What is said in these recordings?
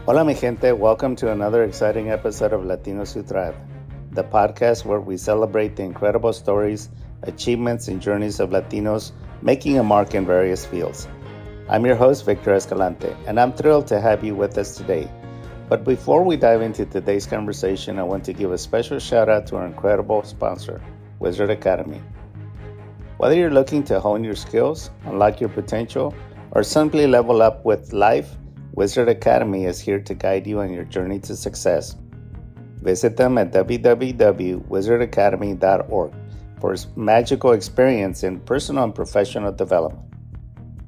Hola mi gente, welcome to another exciting episode of Latinos Who Thrive, the podcast where we celebrate the incredible stories, achievements, and journeys of Latinos making a mark in various fields. I'm your host, Victor Escalante, and I'm thrilled to have you with us today. But before we dive into today's conversation, I want to give a special shout out to our incredible sponsor, Wizard Academy. Whether you're looking to hone your skills, unlock your potential, or simply level up with life, Wizard Academy is here to guide you on your journey to success. Visit them at www.wizardacademy.org for a magical experience in personal and professional development.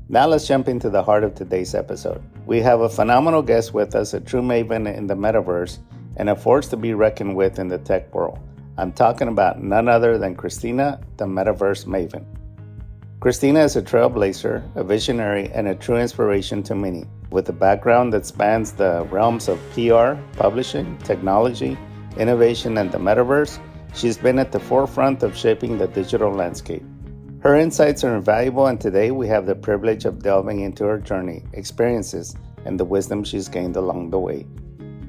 Now let's jump into the heart of today's episode. We have a phenomenal guest with us, a true maven in the metaverse, and a force to be reckoned with in the tech world. I'm talking about none other than Christina, the metaverse maven. Christina is a trailblazer, a visionary, and a true inspiration to many. With a background that spans the realms of PR, publishing, technology, innovation, and the metaverse, she's been at the forefront of shaping the digital landscape. Her insights are invaluable, and today we have the privilege of delving into her journey, experiences, and the wisdom she's gained along the way.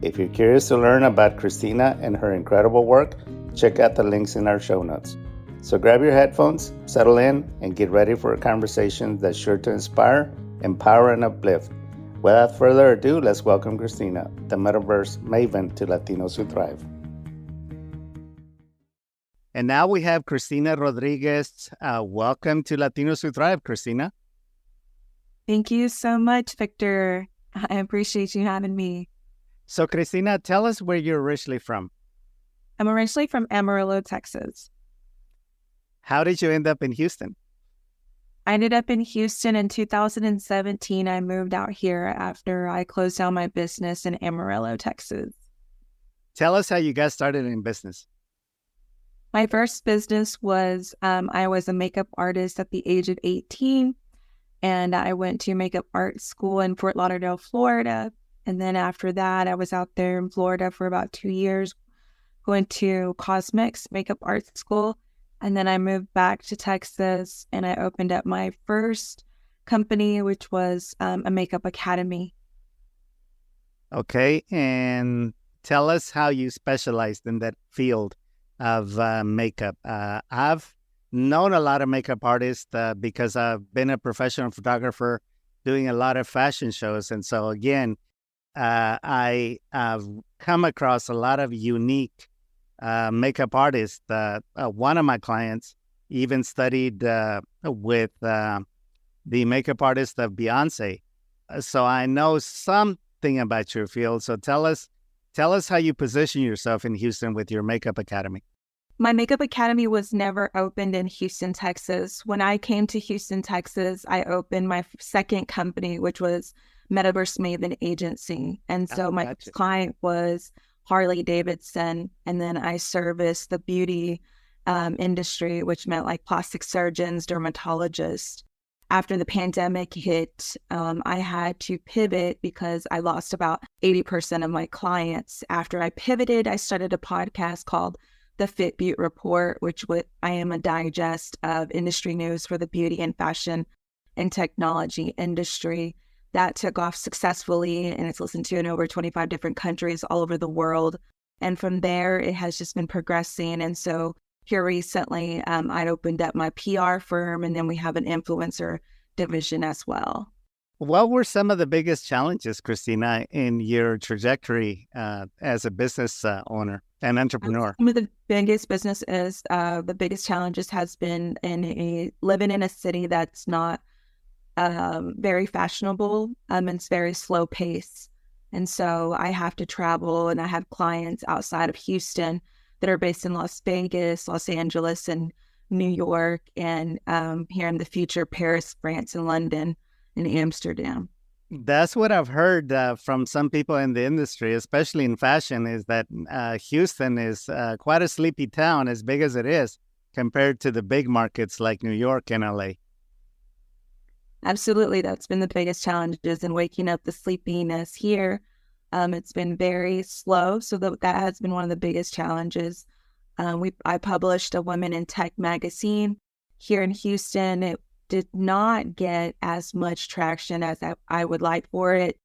If you're curious to learn about Christina and her incredible work, check out the links in our show notes. So grab your headphones, settle in, and get ready for a conversation that's sure to inspire, empower, and uplift. Without further ado, let's welcome Christina, the metaverse maven to Latinos Who Thrive. And now we have Christina Rodriguez. Welcome to Latinos Who Thrive, Christina. Thank you so much, Victor. I appreciate you having me. So, Christina, tell us where you're originally from. I'm originally from Amarillo, Texas. How did you end up in Houston? I ended up in Houston in 2017. I moved out here after I closed down my business in Amarillo, Texas. Tell us how you got started in business. My first business was, I was a makeup artist at the age of 18, and I went to makeup art school in Fort Lauderdale, Florida. And then after that, I was out there in Florida for about 2 years, going to cosmetics makeup art school. And then I moved back to Texas and I opened up my first company, which was a makeup academy. Okay. And tell us how you specialized in that field of makeup. I've known a lot of makeup artists because I've been a professional photographer doing a lot of fashion shows. And so, again, I have come across a lot of unique makeup artist. One of my clients even studied with the makeup artist of Beyonce. So I know something about your field. So tell us how you position yourself in Houston with your makeup academy. My makeup academy was never opened in Houston, Texas. When I came to Houston, Texas, I opened my second company, which was Metaverse Maven Agency. And so my client was Harley Davidson, and then I serviced the beauty industry, which meant like plastic surgeons, dermatologists. After the pandemic hit, I had to pivot because I lost about 80% of my clients. After I pivoted, I started a podcast called The Fit Beauty Report, which I am a digest of industry news for the beauty and fashion and technology industry. That took off successfully, and it's listened to in over 25 different countries all over the world. And from there, it has just been progressing. And so here recently, I opened up my PR firm, and then we have an influencer division as well. What were some of the biggest challenges, Christina, in your trajectory as a business owner and entrepreneur? Some of the biggest the biggest challenges has been living in a city that's not very fashionable. It's very slow pace. And so I have to travel, and I have clients outside of Houston that are based in Las Vegas, Los Angeles, and New York, and here in the future, Paris, France, and London, and Amsterdam. That's what I've heard from some people in the industry, especially in fashion, is that Houston is quite a sleepy town, as big as it is, compared to the big markets like New York and LA. Absolutely. That's been the biggest challenges in waking up the sleepiness here. It's been very slow. So that has been one of the biggest challenges. I published a Women in Tech magazine here in Houston. It did not get as much traction as I would like for it.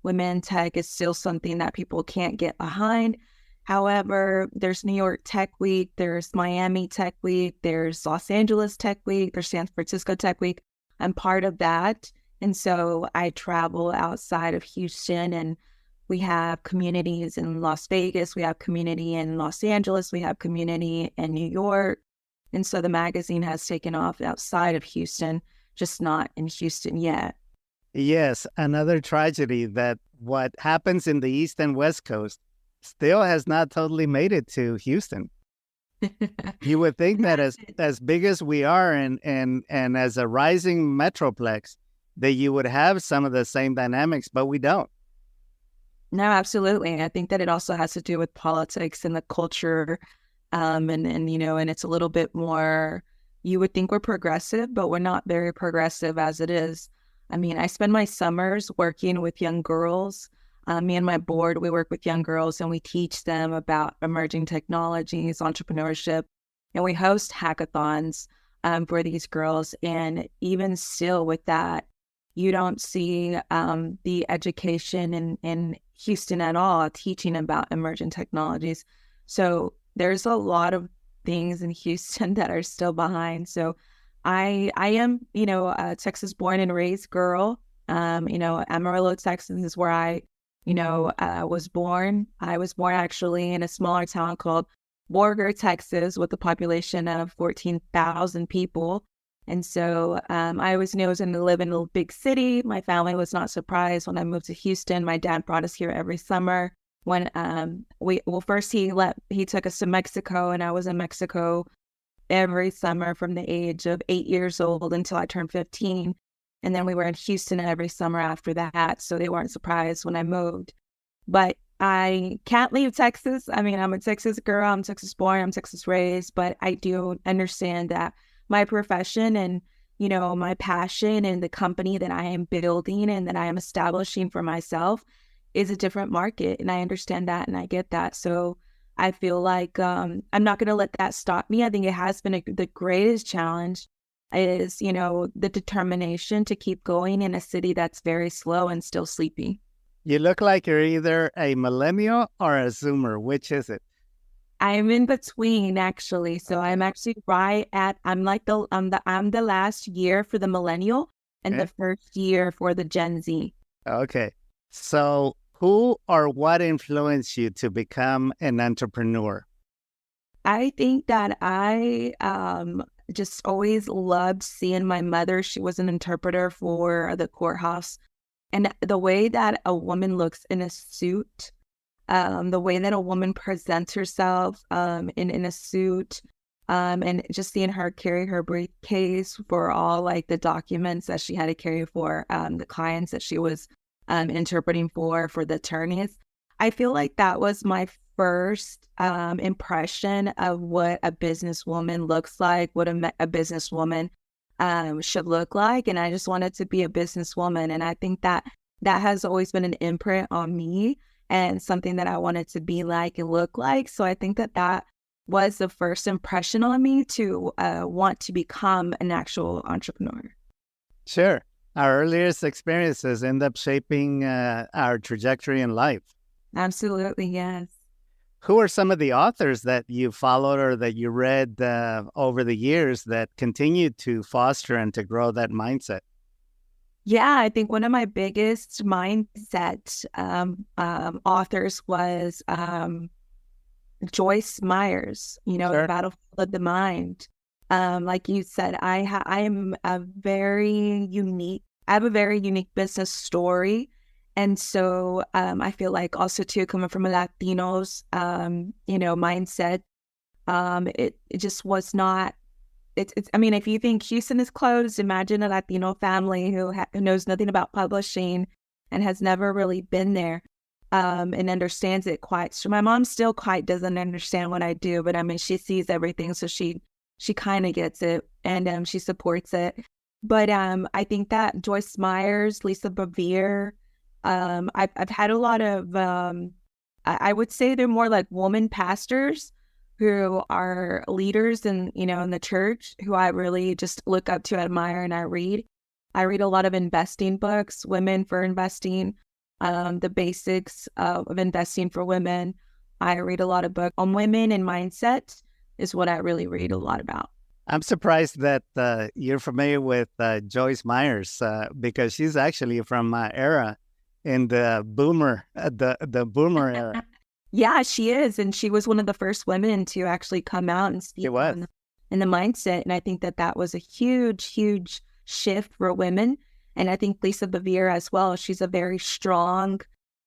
women in tech is still something that people can't get behind. However, there's New York Tech Week, there's Miami Tech Week, there's Los Angeles Tech Week, there's San Francisco Tech Week. I'm part of that. And so I travel outside of Houston, and we have communities in Las Vegas, we have community in Los Angeles, we have community in New York. And so the magazine has taken off outside of Houston, just not in Houston yet. Yes, another tragedy that what happens in the East and West Coast still has not totally made it to Houston. You would think that as big as we are and as a rising metroplex, that you would have some of the same dynamics, but we don't. No, absolutely. I think that it also has to do with politics and the culture. And it's a little bit more, you would think we're progressive, but we're not very progressive as it is. I mean, I spend my summers working with young girls. Me and my board, we work with young girls and we teach them about emerging technologies, entrepreneurship, and we host hackathons for these girls. And even still with that, you don't see the education in Houston at all, teaching about emerging technologies. So there's a lot of things in Houston that are still behind. So I am, a Texas born and raised girl. Amarillo, Texas is where I was born. I was born actually in a smaller town called Borger, Texas, with a population of 14,000 people. And so I always knew I was going to live in a big city. My family was not surprised when I moved to Houston. My dad brought us here every summer. When first he took us to Mexico, and I was in Mexico every summer from the age of 8 years old until I turned 15. And then we were in Houston every summer after that. So they weren't surprised when I moved. But I can't leave Texas. I mean, I'm a Texas girl. I'm Texas born. I'm Texas raised. But I do understand that my profession and, my passion and the company that I am building and that I am establishing for myself is a different market. And I understand that and I get that. So I feel like I'm not going to let that stop me. I think it has been the greatest challenge is, the determination to keep going in a city that's very slow and still sleepy. You look like you're either a millennial or a Zoomer. Which is it? I'm in between, actually. So I'm actually I'm the last year for the millennial and the first year for the Gen Z. Okay. So who or what influenced you to become an entrepreneur? I think that I just always loved seeing my mother. She was an interpreter for the courthouse. And the way that a woman looks in a suit, the way that a woman presents herself in a suit, and just seeing her carry her briefcase for all like the documents that she had to carry for the clients that she was interpreting for the attorneys. I feel like that was my first impression of what a businesswoman looks like, what a businesswoman should look like. And I just wanted to be a businesswoman. And I think that has always been an imprint on me and something that I wanted to be like and look like. So I think that was the first impression on me to want to become an actual entrepreneur. Sure. Our earliest experiences end up shaping our trajectory in life. Absolutely, yes. Who are some of the authors that you followed or that you read over the years that continue to foster and to grow that mindset? Yeah, I think one of my biggest mindset authors was Joyce Myers, Sure. The Battlefield of the Mind. Like you said, I have a very unique business story. And so I feel like also too, coming from a Latinos, mindset, it just was not, I mean, if you think Houston is closed, imagine a Latino family who knows nothing about publishing and has never really been there and understands it quite. So my mom still quite doesn't understand what I do, but I mean, she sees everything. So she kind of gets it and she supports it. But I think that Joyce Myers, Lisa Bevere, I've had a lot of, I would say they're more like woman pastors who are leaders in the church who I really just look up to, admire, and I read a lot of investing books, Women for Investing. the basics of investing for women. I read a lot of books on women and mindset is what I really read a lot about. I'm surprised that you're familiar with Joyce Myers because she's actually from my era in the boomer, the boomer era. Yeah, she is. And she was one of the first women to actually come out and speak in the mindset. And I think that was a huge, huge shift for women. And I think Lisa Bevere as well. She's a very strong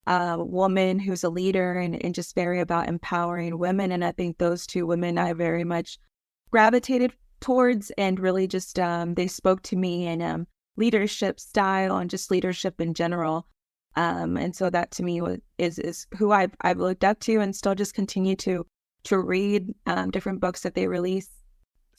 woman who's a leader and just very about empowering women. And I think those two women I very much gravitated towards and really just they spoke to me in leadership style and just leadership in general. And so that to me is who I've looked up to and still just continue to read different books that they release.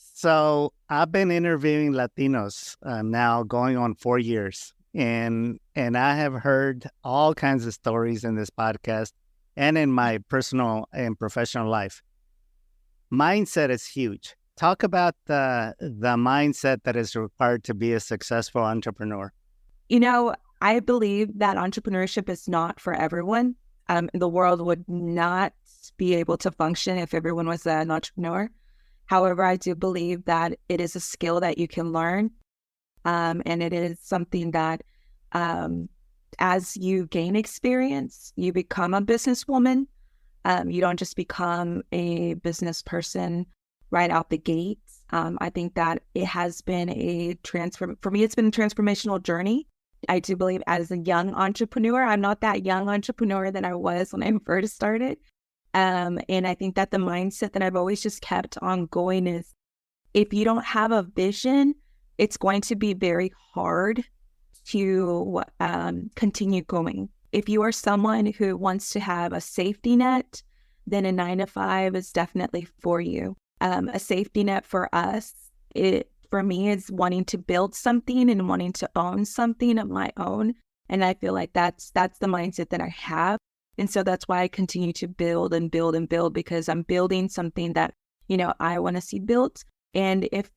So I've been interviewing Latinos now going on 4 years, and I have heard all kinds of stories in this podcast and in my personal and professional life. Mindset is huge. Talk about the mindset that is required to be a successful entrepreneur. You know, I believe that entrepreneurship is not for everyone. The world would not be able to function if everyone was an entrepreneur. However, I do believe that it is a skill that you can learn. And it is something that as you gain experience, you become a businesswoman. You don't just become a business person right out the gate. I think that it has been for me, it's been a transformational journey. I do believe as a young entrepreneur, I'm not that young entrepreneur that I was when I first started. And I think that the mindset that I've always just kept on going is if you don't have a vision, it's going to be very hard to continue going. If you are someone who wants to have a safety net, then a 9-to-5 is definitely for you. A safety net for us, for me, is wanting to build something and wanting to own something of my own. And I feel like that's the mindset that I have. And so that's why I continue to build and build and build, because I'm building something that, I want to see built. And if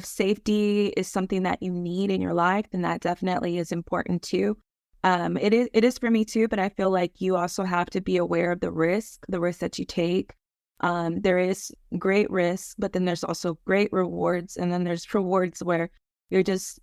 safety is something that you need in your life, then that definitely is important too. It is for me too, but I feel like you also have to be aware of the risk that you take. There is great risk, but then there's also great rewards. And then there's rewards where you're just,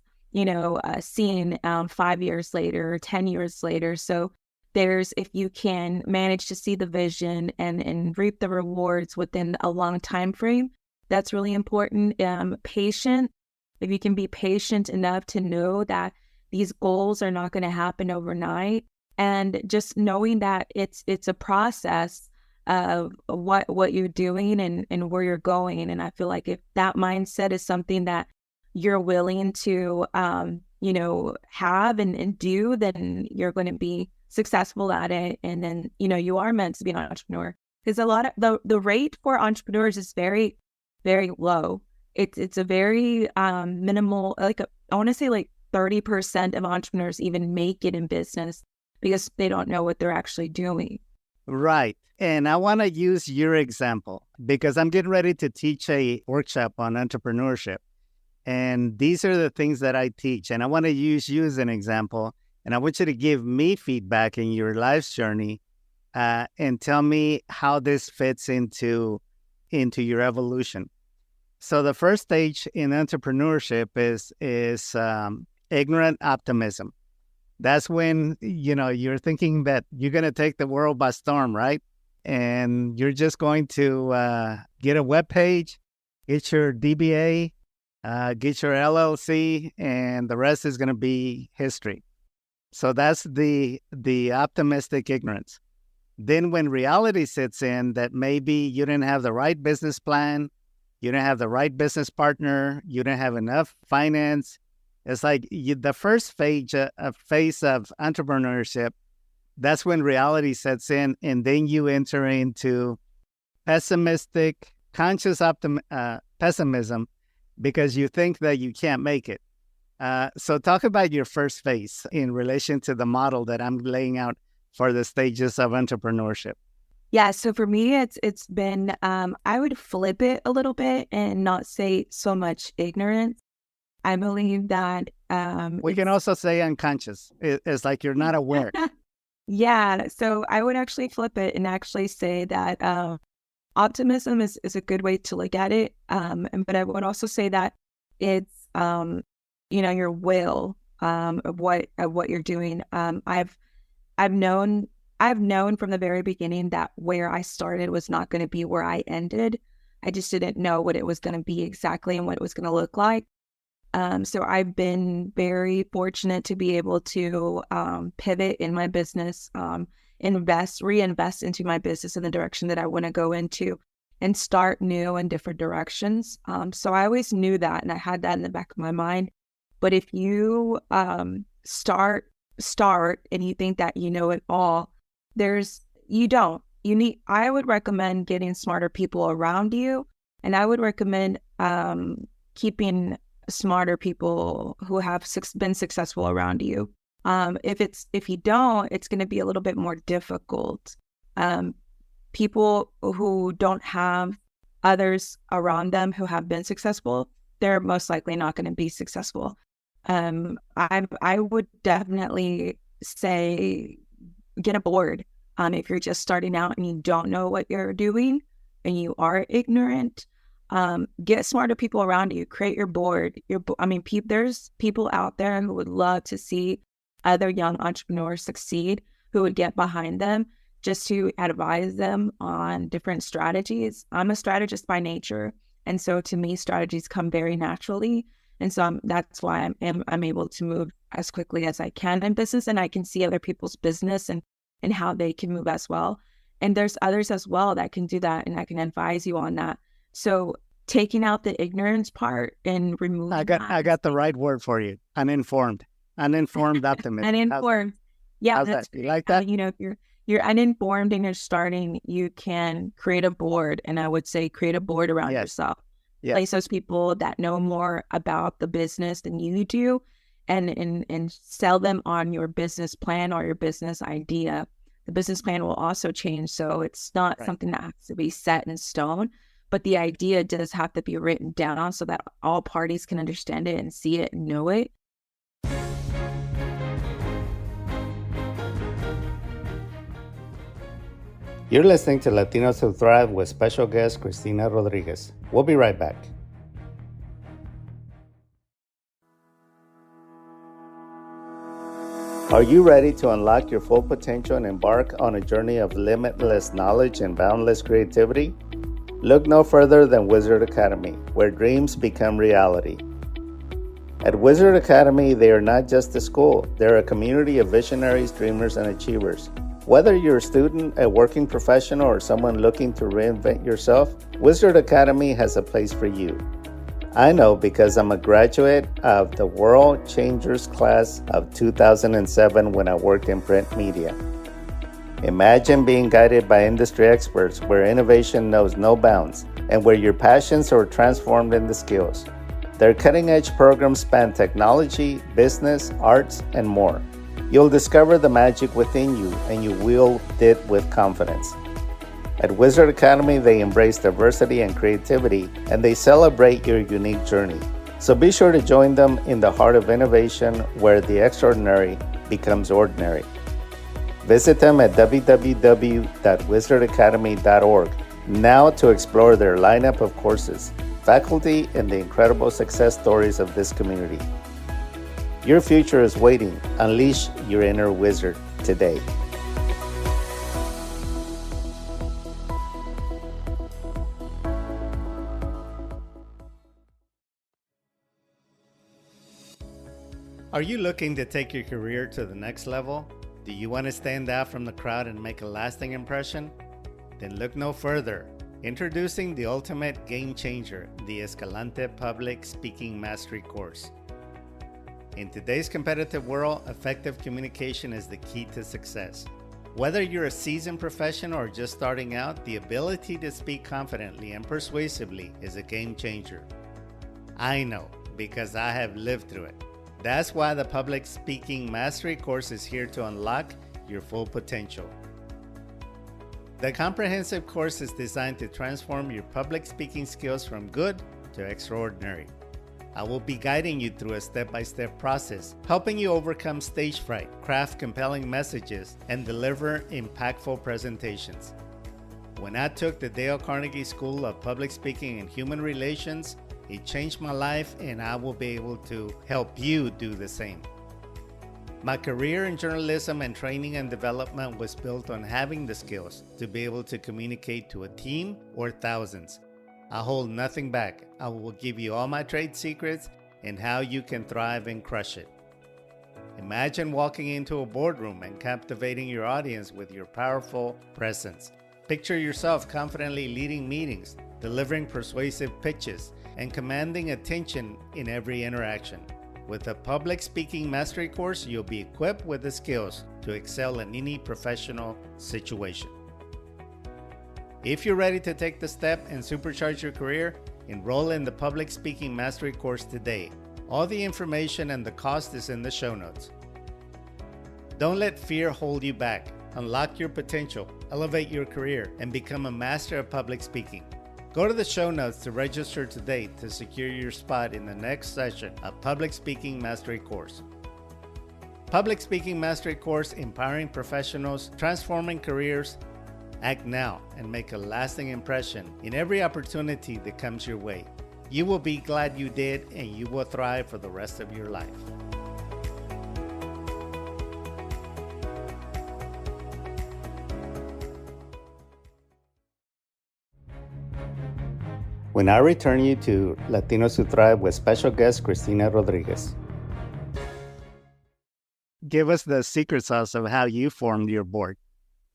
seeing 5 years later or 10 years later. So if you can manage to see the vision and reap the rewards within a long time frame, that's really important. Patient, if you can be patient enough to know that these goals are not going to happen overnight, and just knowing that it's a process of what you're doing and where you're going. And I feel like if that mindset is something that you're willing to have and do, then you're going to be successful at it. And then you are meant to be an entrepreneur, because a lot of the rate for entrepreneurs is very, very low. It's a very minimal, I want to say 30% of entrepreneurs even make it in business because they don't know what they're actually doing. Right. And I want to use your example because I'm getting ready to teach a workshop on entrepreneurship. And these are the things that I teach. And I want to use you as an example. And I want you to give me feedback in your life's journey and tell me how this fits into your evolution. So the first stage in entrepreneurship is ignorant optimism. That's when, you're thinking that you're going to take the world by storm, right? And you're just going to get a web page, get your DBA, get your LLC, and the rest is going to be history. So that's the optimistic ignorance. Then when reality sits in, that maybe you didn't have the right business plan, you didn't have the right business partner, you didn't have enough finance. It's like the first phase of entrepreneurship, that's when reality sets in, and then you enter into pessimistic, conscious pessimism because you think that you can't make it. So talk about your first phase in relation to the model that I'm laying out for the stages of entrepreneurship. Yeah, so for me, it's been, I would flip it a little bit and not say so much ignorance. I believe that... we can also say unconscious. It's like you're not aware. Yeah, so I would actually flip it and actually say that optimism is a good way to look at it. But I would also say that it's your will of what you're doing. I've known I've known from the very beginning that where I started was not going to be where I ended. I just didn't know what it was going to be exactly and what it was going to look like. So I've been very fortunate to be able to pivot in my business, reinvest into my business in the direction that I want to go into and start new and different directions. So I always knew that and I had that in the back of my mind. But if you start and you think that you know it all, you don't. I would recommend getting smarter people around you. And I would recommend keeping smarter people who have been successful around you. If you don't, it's going to be a little bit more difficult. People who don't have others around them who have been successful, they're most likely not going to be successful. I would definitely say get a board. If you're just starting out and you don't know what you're doing and you are ignorant, get smarter people around you. Create your board. There's people out there who would love to see other young entrepreneurs succeed, who would get behind them just to advise them on different strategies. I'm a strategist by nature, and so to me, strategies come very naturally. And so that's why I'm able to move as quickly as I can in business, and I can see other people's business and how they can move as well. And there's others as well that can do that, and I can advise you on that. So taking out the ignorance part and removing I got the right word for you. Uninformed optimism. Uninformed. Yeah. You like that? If you're uninformed and you're starting, you can create a board. And I would say create a board around yourself. Yes. Place those people that know more about the business than you do and sell them on your business plan or your business idea. The business plan will also change. So it's not something that has to be set in stone, but the idea does have to be written down so that all parties can understand it and see it and know it. You're listening to Latinos Who Thrive with special guest Christina Rodriguez. We'll be right back. Are you ready to unlock your full potential and embark on a journey of limitless knowledge and boundless creativity? Look no further than Wizard Academy, where dreams become reality. At Wizard Academy, they are not just a school, they're a community of visionaries, dreamers, and achievers. Whether you're a student, a working professional, or someone looking to reinvent yourself, Wizard Academy has a place for you. I know because I'm a graduate of the World Changers class of 2007 when I worked in print media. Imagine being guided by industry experts where innovation knows no bounds and where your passions are transformed into skills. Their cutting-edge programs span technology, business, arts, and more. You'll discover the magic within you and you wield it with confidence. At Wizard Academy, they embrace diversity and creativity, and they celebrate your unique journey. So be sure to join them in the heart of innovation where the extraordinary becomes ordinary. Visit them at www.wizardacademy.org now to explore their lineup of courses, faculty, and the incredible success stories of this community. Your future is waiting. Unleash your inner wizard today. Are you looking to take your career to the next level? Do you want to stand out from the crowd and make a lasting impression? Then look no further. Introducing the ultimate game changer, the Escalante Public Speaking Mastery course. In today's competitive world, effective communication is the key to success. Whether you're a seasoned professional or just starting out, the ability to speak confidently and persuasively is a game changer. I know, because I have lived through it. That's why the Public Speaking Mastery course is here to unlock your full potential. The comprehensive course is designed to transform your public speaking skills from good to extraordinary. I will be guiding you through a step-by-step process, helping you overcome stage fright, craft compelling messages, and deliver impactful presentations. When I took the Dale Carnegie School of Public Speaking and Human Relations, it changed my life, and I will be able to help you do the same. My career in journalism and training and development was built on having the skills to be able to communicate to a team or thousands. I hold nothing back. I will give you all my trade secrets and how you can thrive and crush it. Imagine walking into a boardroom and captivating your audience with your powerful presence. Picture yourself confidently leading meetings, delivering persuasive pitches, and commanding attention in every interaction. With a public speaking mastery course, you'll be equipped with the skills to excel in any professional situation. If you're ready to take the step and supercharge your career, enroll in the Public Speaking Mastery course today. All the information and the cost is in the show notes. Don't let fear hold you back. Unlock your potential, elevate your career, and become a master of public speaking. Go to the show notes to register today to secure your spot in the next session of Public Speaking Mastery course. Public Speaking Mastery course, empowering professionals, transforming careers. Act now and make a lasting impression in every opportunity that comes your way. You will be glad you did, and you will thrive for the rest of your life. We now return you to Latinos Who Thrive with special guest Christina Rodriguez. Give us the secret sauce of how you formed your board.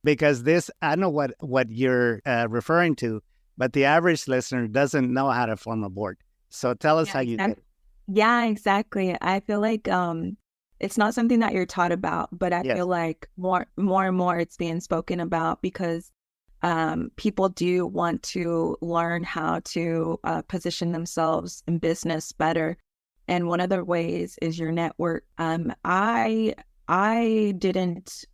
Because this, I know what you're referring to, but the average listener doesn't know how to form a board. So tell us how you did it. Yeah, exactly. I feel like it's not something that you're taught about, but I feel like more and more it's being spoken about because people do want to learn how to position themselves in business better. And one of the ways is your network. I didn't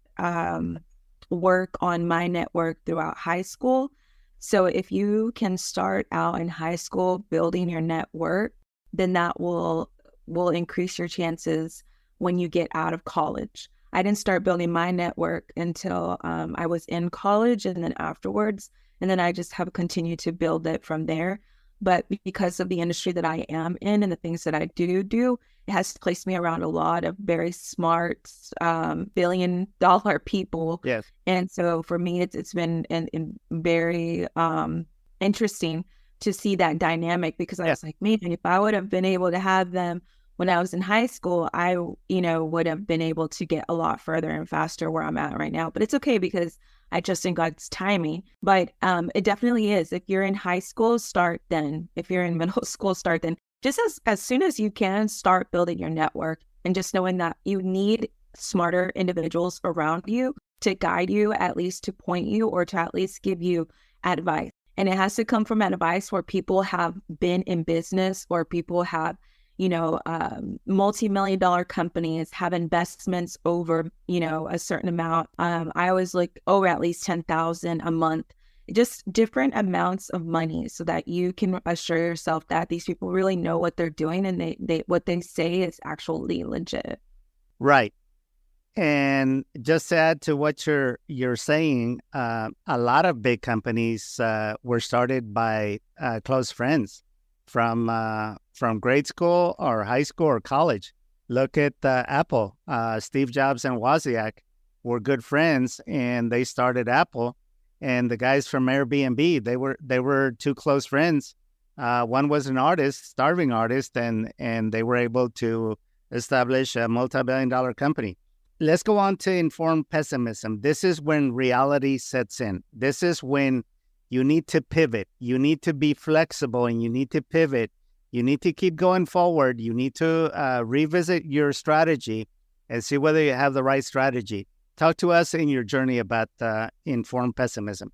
work on my network throughout high school. So if you can start out in high school building your network, then that will increase your chances when you get out of college. I didn't start building my network until I was in college and then afterwards. And then I just have continued to build it from there. But because of the industry that I am in and the things that I do, it has placed me around a lot of very smart billion-dollar people. Yes. And so for me, it's been very interesting to see that dynamic because I was like, man, if I would have been able to have them when I was in high school, I would have been able to get a lot further and faster where I'm at right now. But it's okay because I trust in God's timing. But it definitely is. If you're in high school, start then. If you're in middle school, start then. Just as soon as you can, start building your network and just knowing that you need smarter individuals around you to guide you, at least to point you or to at least give you advice. And it has to come from advice where people have been in business or people have multi-million-dollar companies have investments over, a certain amount. I always look over at least 10,000 a month, just different amounts of money so that you can assure yourself that these people really know what they're doing and they what they say is actually legit. Right. And just to add to what you're saying, a lot of big companies were started by close friends from grade school or high school or college. Look at Apple. Steve Jobs and Wozniak were good friends, and they started Apple. And the guys from Airbnb, they were two close friends. One was an artist, starving artist, and they were able to establish a multi-billion-dollar company. Let's go on to informed pessimism. This is when reality sets in. This is when you need to pivot. You need to be flexible, and you need to pivot. You need to keep going forward. You need to revisit your strategy and see whether you have the right strategy. Talk to us in your journey about informed pessimism.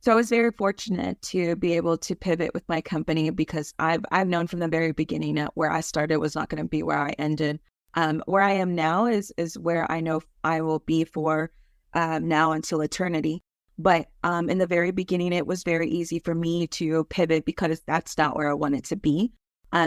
So I was very fortunate to be able to pivot with my company because I've known from the very beginning that where I started was not going to be where I ended. Where I am now is where I know I will be for now until eternity. But in the very beginning, it was very easy for me to pivot because that's not where I wanted to be.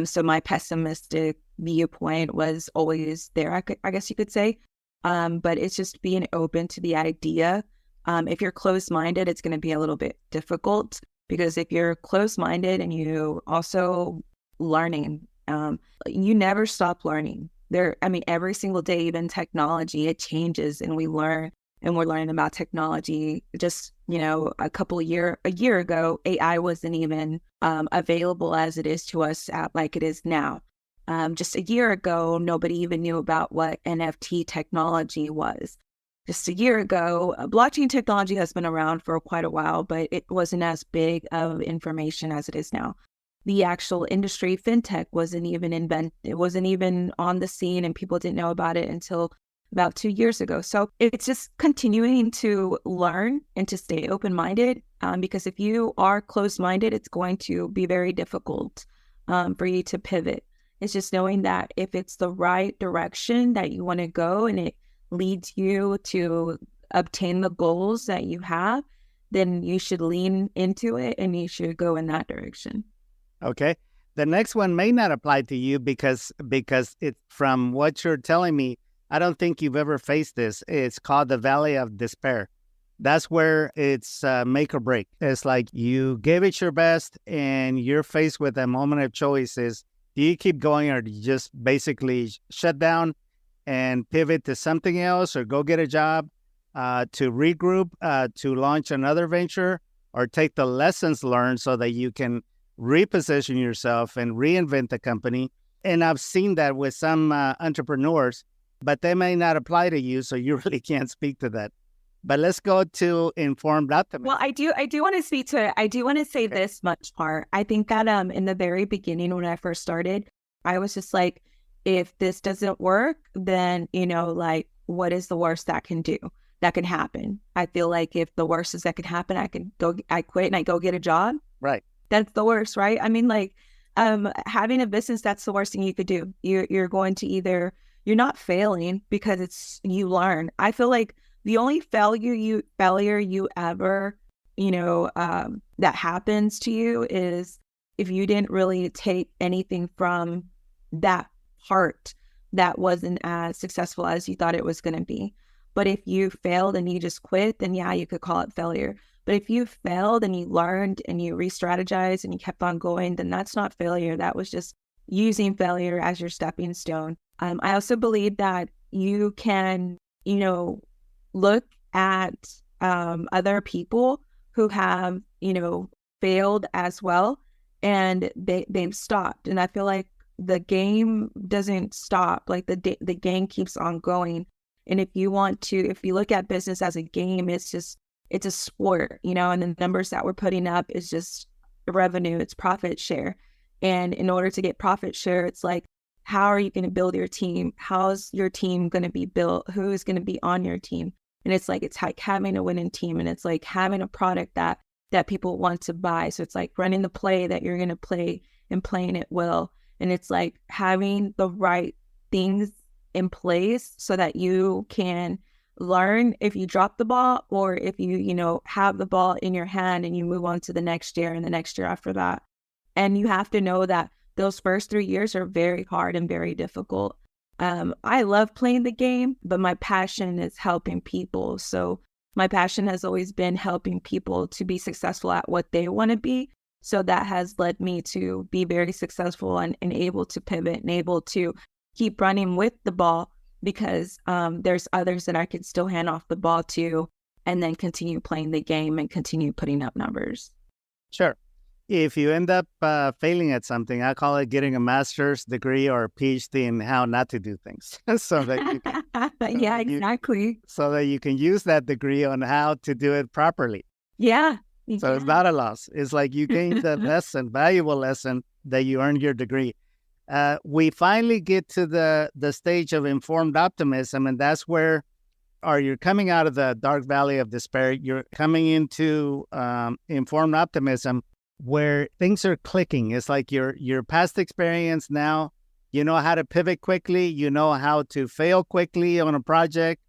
So my pessimistic viewpoint was always there, I guess you could say. But it's just being open to the idea. If you're closed-minded, it's going to be a little bit difficult, because if you're closed-minded and you also learning, you never stop learning. Every single day, even technology, it changes and we learn, and we're learning about technology. Just, a year ago, AI wasn't even available as it is to us like it is now. Just a year ago, nobody even knew about what NFT technology was. Just a year ago, blockchain technology has been around for quite a while, but it wasn't as big of information as it is now. The actual industry, fintech, wasn't even on the scene, and people didn't know about it until about 2 years ago. So it's just continuing to learn and to stay open-minded, because if you are closed-minded, it's going to be very difficult for you to pivot. It's just knowing that if it's the right direction that you want to go and it leads you to obtain the goals that you have, then you should lean into it and you should go in that direction. Okay. The next one may not apply to you because it's from what you're telling me. I don't think you've ever faced this. It's called the Valley of Despair. That's where it's make or break. It's like you gave it your best and you're faced with a moment of choices. Do you keep going, or do you just basically shut down and pivot to something else, or go get a job to regroup, to launch another venture, or take the lessons learned so that you can reposition yourself and reinvent the company? And I've seen that with some entrepreneurs, but they may not apply to you, so you really can't speak to that. But let's go to informed optimism. Well, I do want to speak to it. I do want to say this much part. I think that in the very beginning, when I first started, I was just like, if this doesn't work, then, what is the worst that can happen? I feel like if the worst is that can happen, I quit and I go get a job. Right. That's the worst, right? Having a business, that's the worst thing you could do. You're going to you're not failing because you learn. I feel like the only failure you ever, that happens to you is if you didn't really take anything from that part that wasn't as successful as you thought it was going to be. But if you failed and you just quit, then yeah, you could call it failure. But if you failed and you learned and you re-strategized and you kept on going, then that's not failure. That was just using failure as your stepping stone. I also believe that you can, look at other people who have, failed as well, and they've stopped. And I feel like the game doesn't stop. Like the game keeps on going. And if you look at business as a game, it's a sport, and the numbers that we're putting up is just revenue, it's profit share. And in order to get profit share, it's like, how are you going to build your team? How's your team going to be built? Who is going to be on your team? And it's like having a winning team, and it's like having a product that people want to buy. So it's like running the play that you're going to play and playing it well. And it's like having the right things in place so that you can learn if you drop the ball, or if you have the ball in your hand and you move on to the next year and the next year after that. And you have to know that those first 3 years are very hard and very difficult. I love playing the game, but my passion is helping people. So my passion has always been helping people to be successful at what they want to be. So that has led me to be very successful and able to pivot and able to keep running with the ball, because there's others that I could still hand off the ball to and then continue playing the game and continue putting up numbers. Sure. If you end up failing at something, I call it getting a master's degree or a PhD in how not to do things. So that you can, exactly. So that you can use that degree on how to do it properly. Yeah. So it's not a loss. It's like you gained the valuable lesson that you earned your degree. We finally get to the stage of informed optimism, and that's where you're coming out of the dark valley of despair. You're coming into informed optimism, where things are clicking. It's like your past experience now, you know how to pivot quickly, you know how to fail quickly on a project.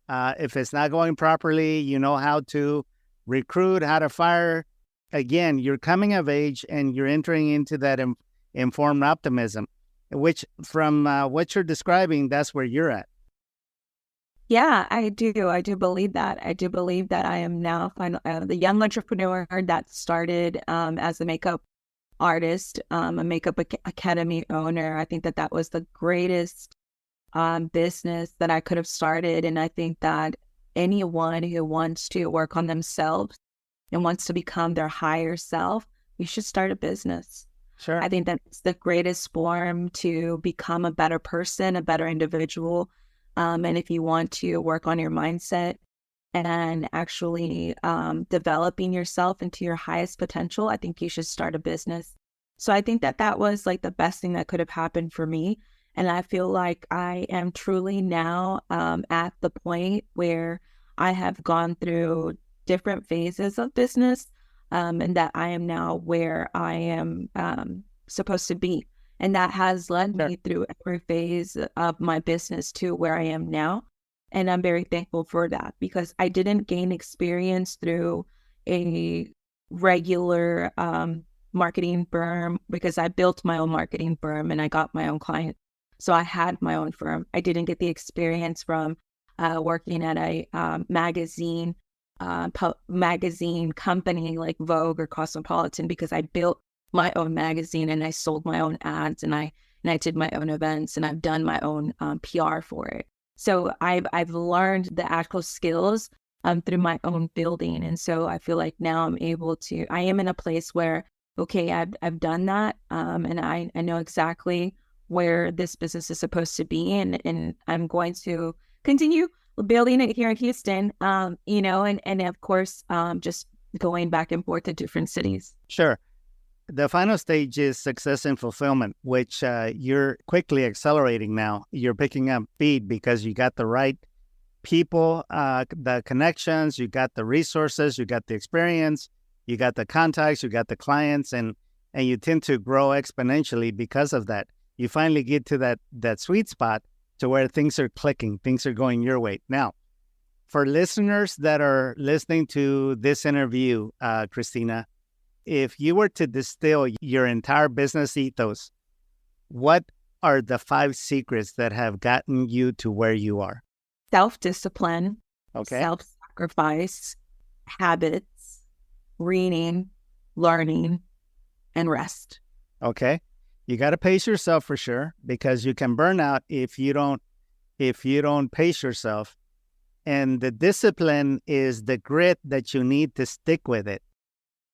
If it's not going properly, you know how to recruit, how to fire. Again, you're coming of age and you're entering into that informed optimism, which from what you're describing, that's where you're at. Yeah, I do. I do believe that. I do believe that I am now the young entrepreneur that started as a makeup artist, a makeup academy owner. I think that that was the greatest business that I could have started. And I think that anyone who wants to work on themselves and wants to become their higher self, you should start a business. Sure. I think that's the greatest form to become a better person, a better individual. And if you want to work on your mindset and actually developing yourself into your highest potential, I think you should start a business. So I think that that was like the best thing that could have happened for me. And I feel like I am truly now at the point where I have gone through different phases of business and that I am now where I am supposed to be. And that has led me through every phase of my business to where I am now. And I'm very thankful for that because I didn't gain experience through a regular marketing firm because I built my own marketing firm and I got my own clients. So I had my own firm. I didn't get the experience from working at a magazine company like Vogue or Cosmopolitan because I built my own magazine and I sold my own ads and I did my own events and I've done my own PR for it. So I've learned the actual skills through my own building. And so I feel like now I am in a place where, okay, I've done that. And I know exactly where this business is supposed to be. And I'm going to continue building it here in Houston, and of course, just going back and forth to different cities. Sure. The final stage is success and fulfillment, which you're quickly accelerating now. You're picking up speed because you got the right people, the connections, you got the resources, you got the experience, you got the contacts, you got the clients, and you tend to grow exponentially because of that. You finally get to that sweet spot to where things are clicking, things are going your way. Now, for listeners that are listening to this interview, Christina, if you were to distill your entire business ethos, what are the 5 secrets that have gotten you to where you are? Self-discipline, okay, self-sacrifice, habits, reading, learning, and rest. Okay. You got to pace yourself for sure because you can burn out if you don't pace yourself. And the discipline is the grit that you need to stick with it.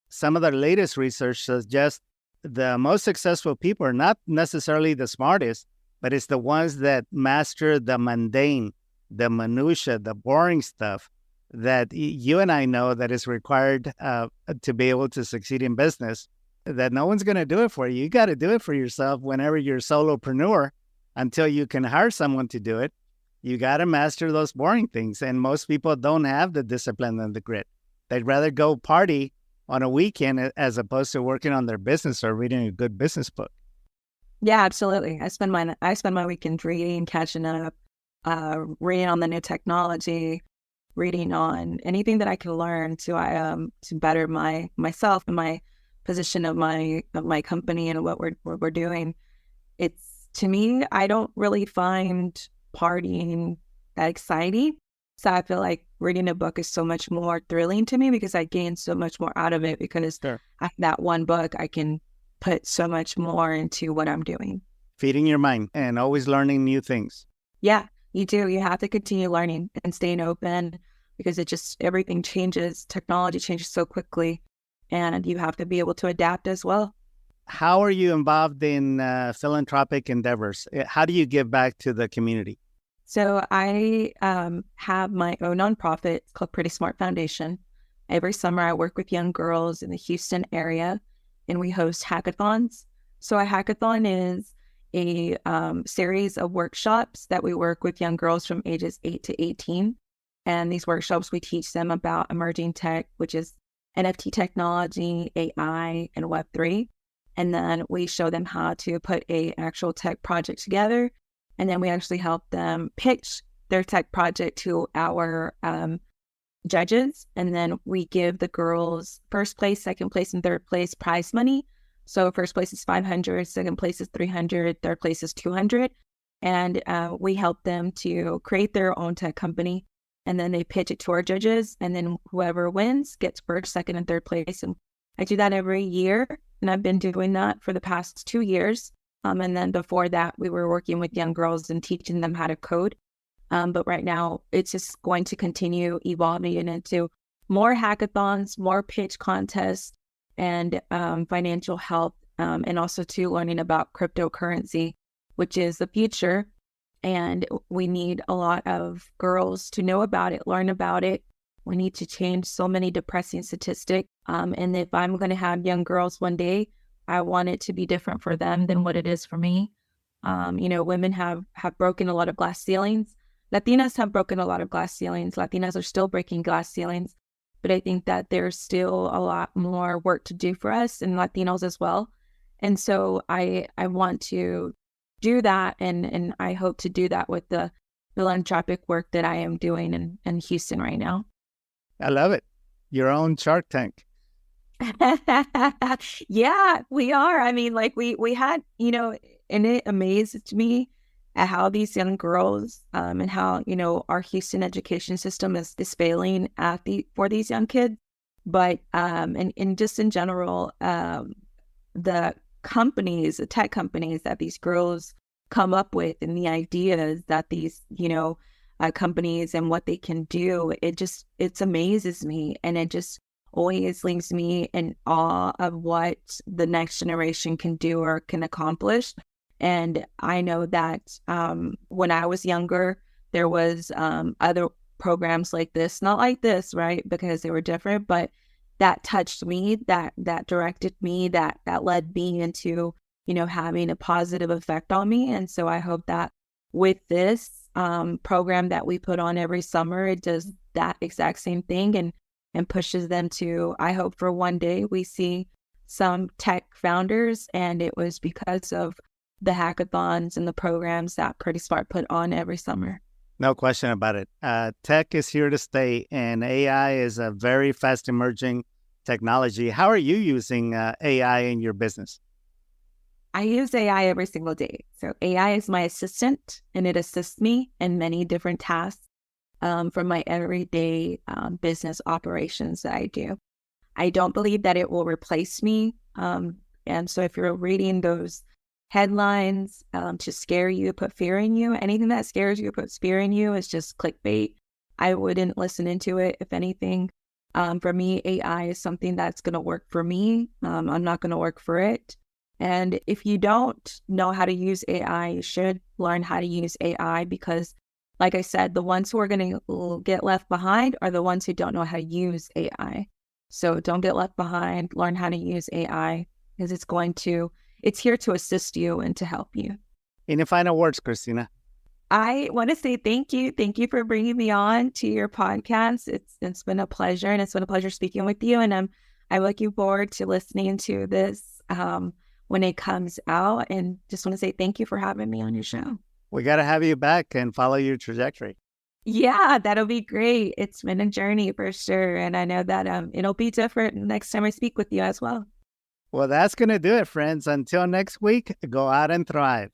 Some of the latest research suggests the most successful people are not necessarily the smartest, but it's the ones that master the mundane, the minutia, the boring stuff that you and I know that is required to be able to succeed in business, that no one's going to do it for you. You got to do it for yourself whenever you're a solopreneur until you can hire someone to do it. You got to master those boring things. And most people don't have the discipline and the grit. They'd rather go party on a weekend as opposed to working on their business or reading a good business book. Yeah, absolutely. I spend my weekends reading, catching up, reading on the new technology, reading on anything that I can learn to better myself and my position of my company and what we're doing. It's, to me, I don't really find partying that exciting. So I feel like reading a book is so much more thrilling to me because I gain so much more out of it because that one book, I can put so much more into what I'm doing. Feeding your mind and always learning new things. Yeah, you do. You have to continue learning and staying open because everything changes. Technology changes so quickly and you have to be able to adapt as well. How are you involved in philanthropic endeavors? How do you give back to the community? So I have my own nonprofit. It's called Pretty Smart Foundation. Every summer I work with young girls in the Houston area and we host hackathons. So a hackathon is a series of workshops that we work with young girls from ages 8 to 18. And these workshops, we teach them about emerging tech, which is NFT technology, AI, and Web3. And then we show them how to put an actual tech project together. And then we actually help them pitch their tech project to our judges. And then we give the girls first place, second place, and third place prize money So first place is 500, second place is 300, third place is 200. And we help them to create their own tech company. And then they pitch it to our judges. And then whoever wins gets first, second, and third place. And I do that every year. And I've been doing that for the past 2 years. And then before that, we were working with young girls and teaching them how to code. But right now, it's just going to continue evolving into more hackathons, more pitch contests, and financial help, and also too learning about cryptocurrency, which is the future. And we need a lot of girls to know about it, learn about it. We need to change so many depressing statistics. And if I'm going to have young girls one day, I want it to be different for them than what it is for me. Women have broken a lot of glass ceilings. Latinas have broken a lot of glass ceilings. Latinas are still breaking glass ceilings. But I think that there's still a lot more work to do for us and Latinos as well. And so I want to do that. And I hope to do that with the philanthropic work that I am doing in Houston right now. I love it. Your own Shark Tank. Yeah, we are. I mean, like we had, and it amazed me at how these young girls and how, our Houston education system is failing for these young kids. But and just in general, the tech companies that these girls come up with and the ideas that these, companies and what they can do, it amazes me. And it just always leaves me in awe of what the next generation can do or can accomplish. And I know that when I was younger, there was other programs like this, not like this, right? Because they were different, but that touched me, that directed me, that led me into, having a positive effect on me. And so I hope that with this program that we put on every summer, it does that exact same thing and pushes them to, I hope for one day we see some tech founders, and it was because of the hackathons and the programs that Pretty Smart put on every summer. No question about it. Tech is here to stay, and AI is a very fast emerging technology. How are you using AI in your business? I use AI every single day. So AI is my assistant, and it assists me in many different tasks from my everyday business operations that I do. I don't believe that it will replace me. And so if you're reading those headlines to scare you, put fear in you, anything that scares you, puts fear in you, is just clickbait. I wouldn't listen into it. If anything, for me, AI is something that's going to work for me. I'm not going to work for it. And if you don't know how to use AI, you should learn how to use AI, because like I said, the ones who are going to get left behind are the ones who don't know how to use AI. So don't get left behind. Learn how to use AI, because it's here to assist you and to help you. Any final words, Christina? I want to say thank you. Thank you for bringing me on to your podcast. It's been a pleasure, and it's been a pleasure speaking with you. And I'm looking forward to listening to this when it comes out. And just want to say thank you for having me on your show. We got to have you back and follow your trajectory. Yeah, that'll be great. It's been a journey for sure. And I know that it'll be different next time I speak with you as well. Well, that's going to do it, friends. Until next week, go out and thrive.